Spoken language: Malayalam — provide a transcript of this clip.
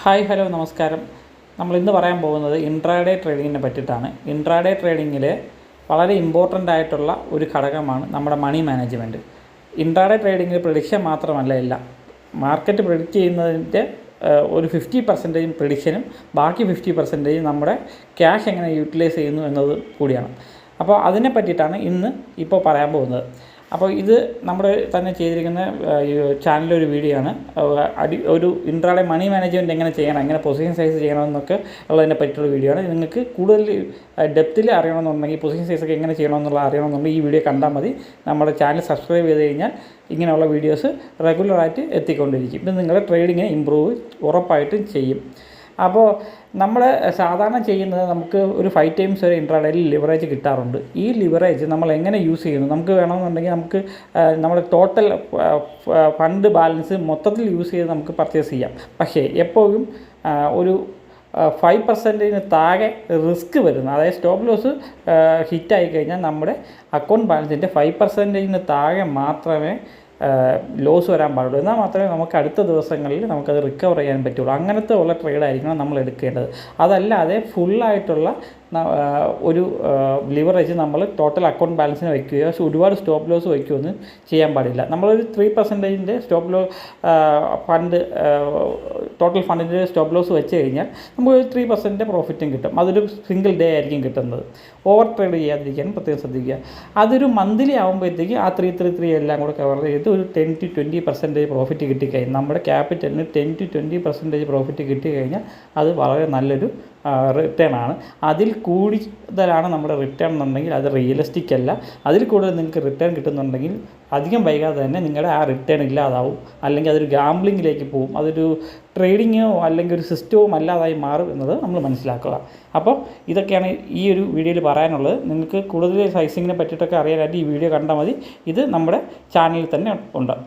ഹായ് ഹലോ നമസ്കാരം. നമ്മളിന്ന് പറയാൻ പോകുന്നത് ഇൻട്രാഡേ ട്രേഡിങ്ങിനെ പറ്റിയിട്ടാണ്. ഇൻട്രാഡേ ട്രേഡിങ്ങിൽ വളരെ ഇമ്പോർട്ടൻ്റ് ആയിട്ടുള്ള ഒരു ഘടകമാണ് നമ്മുടെ മണി മാനേജ്മെൻറ്റ്. ഇൻട്രാഡേ ട്രേഡിങ്ങിൽ പ്രഡിക്ഷൻ മാത്രമല്ല എല്ലാം. മാർക്കറ്റ് പ്രെഡിക്റ്റ് ചെയ്യുന്നതിൻ്റെ ഒരു 50% പ്രെഡിക്ഷനും ബാക്കി 50% നമ്മുടെ ക്യാഷ് എങ്ങനെ യൂട്ടിലൈസ് ചെയ്യുന്നു എന്നത് കൂടിയാണ്. അപ്പോൾ അതിനെ പറ്റിയിട്ടാണ് ഇന്ന് ഇപ്പോൾ പറയാൻ പോകുന്നത്. അപ്പോൾ ഇത് നമ്മുടെ തന്നെ ചെയ്തിരിക്കുന്ന ചാനലിലൊരു വീഡിയോ ആണ്. ഒരു ഇൻട്രാഡേ മണി മാനേജ്മെൻറ്റ് എങ്ങനെ ചെയ്യണം, എങ്ങനെ പൊസിഷൻ സൈസ് ചെയ്യണമെന്നൊക്കെ ഉള്ളതിനെ പറ്റിയുള്ള വീഡിയോ ആണ്. നിങ്ങൾക്ക് കൂടുതൽ ഡെപ്തിൽ അറിയണമെന്നുണ്ടെങ്കിൽ പൊസിഷൻ സൈസൊക്കെ എങ്ങനെ ചെയ്യണമെന്നുള്ള അറിയണമെന്നുണ്ടെങ്കിൽ ഈ വീഡിയോ കണ്ടാൽ മതി. നമ്മുടെ ചാനൽ സബ്സ്ക്രൈബ് ചെയ്ത് കഴിഞ്ഞാൽ ഇങ്ങനെയുള്ള വീഡിയോസ് റെഗുലറായിട്ട് എത്തിക്കൊണ്ടിരിക്കും. ഇത് നിങ്ങളുടെ ട്രേഡിങ്ങിനെ ഇമ്പ്രൂവ് ഉറപ്പായിട്ടും ചെയ്യും. അപ്പോൾ നമ്മൾ സാധാരണ ചെയ്യുന്നത്, നമുക്ക് ഒരു 5 ടൈംസ് വരെ ഇൻട്രാഡേയിൽ ലിവറേജ് കിട്ടാറുണ്ട്. ഈ ലിവറേജ് നമ്മൾ എങ്ങനെ യൂസ് ചെയ്യുന്നു, നമുക്ക് വേണമെന്നുണ്ടെങ്കിൽ നമുക്ക് നമ്മുടെ ടോട്ടൽ ഫണ്ട് ബാലൻസ് മൊത്തത്തിൽ യൂസ് ചെയ്ത് നമുക്ക് പർച്ചേസ് ചെയ്യാം. പക്ഷേ എപ്പോഴും ഒരു 5% താഴെ റിസ്ക് വരുന്നു. അതായത് സ്റ്റോപ്പ് ലോസ് ഹിറ്റായി കഴിഞ്ഞാൽ നമ്മുടെ അക്കൗണ്ട് ബാലൻസിൻ്റെ 5% താഴെ മാത്രമേ ലോസ് വരാൻ പാടുള്ളൂ. എന്നാൽ മാത്രമേ നമുക്ക് അടുത്ത ദിവസങ്ങളിൽ നമുക്കത് റിക്കവർ ചെയ്യാൻ പറ്റുള്ളൂ. അങ്ങനത്തെ ഉള്ള ട്രേഡായിരിക്കണം നമ്മൾ എടുക്കേണ്ടത്. അതല്ലാതെ ഫുള്ളായിട്ടുള്ള ഒരു ലിവറേജ് നമ്മൾ ടോട്ടൽ അക്കൗണ്ട് ബാലൻസിന് വയ്ക്കുകയോ ഒരുപാട് സ്റ്റോപ്പ് ലോസ് വയ്ക്കുകയൊന്നും ചെയ്യാൻ പാടില്ല. നമ്മളൊരു 3% സ്റ്റോപ്പ് ഫണ്ട് ടോട്ടൽ ഫണ്ടിൻ്റെ സ്റ്റോപ്പ് ലോസ് വെച്ച് കഴിഞ്ഞാൽ നമുക്കൊരു 3% പ്രോഫിറ്റും കിട്ടും. അതൊരു സിംഗിൾ ഡേ ആയിരിക്കും കിട്ടുന്നത്. ഓവർ ട്രേഡ് ചെയ്യാതിരിക്കാനും പ്രത്യേകം ശ്രദ്ധിക്കുക. അതൊരു മന്ത്ലി ആകുമ്പോഴത്തേക്ക് ആ 3 എല്ലാം കൂടെ കവർ ചെയ്ത് ഒരു 10 to 20% പ്രോഫിറ്റ് കിട്ടിക്കഴിഞ്ഞാൽ, നമ്മുടെ ക്യാപിറ്റലിന് 10 to 20% പ്രോഫിറ്റ് കിട്ടിക്കഴിഞ്ഞാൽ അത് വളരെ നല്ലൊരു റിട്ടേൺ ആണ്. അതിൽ കൂടുതലാണ് നമ്മുടെ റിട്ടേൺ എന്നുണ്ടെങ്കിൽ അത് റിയലിസ്റ്റിക് അല്ല. അതിൽ കൂടുതൽ നിങ്ങൾക്ക് റിട്ടേൺ കിട്ടുന്നുണ്ടെങ്കിൽ അധികം വൈകാതെ തന്നെ നിങ്ങളുടെ ആ റിട്ടേൺ ഇല്ലാതാവും, അല്ലെങ്കിൽ അതൊരു ഗാംബ്ലിങ്ങിലേക്ക് പോകും. അതൊരു ട്രേഡിങ്ങോ അല്ലെങ്കിൽ ഒരു സിസ്റ്റവും അല്ലാതായി മാറും എന്നത് നമ്മൾ മനസ്സിലാക്കുക. അപ്പോൾ ഇതൊക്കെയാണ് ഈ ഒരു വീഡിയോയിൽ പറയാനുള്ളത്. നിങ്ങൾക്ക് കൂടുതൽ സൈസിങ്ങിനെ പറ്റിയിട്ടൊക്കെ അറിയാനായിട്ട് ഈ വീഡിയോ കണ്ടാൽ മതി. ഇത് നമ്മുടെ ചാനലിൽ തന്നെ ഉണ്ട്.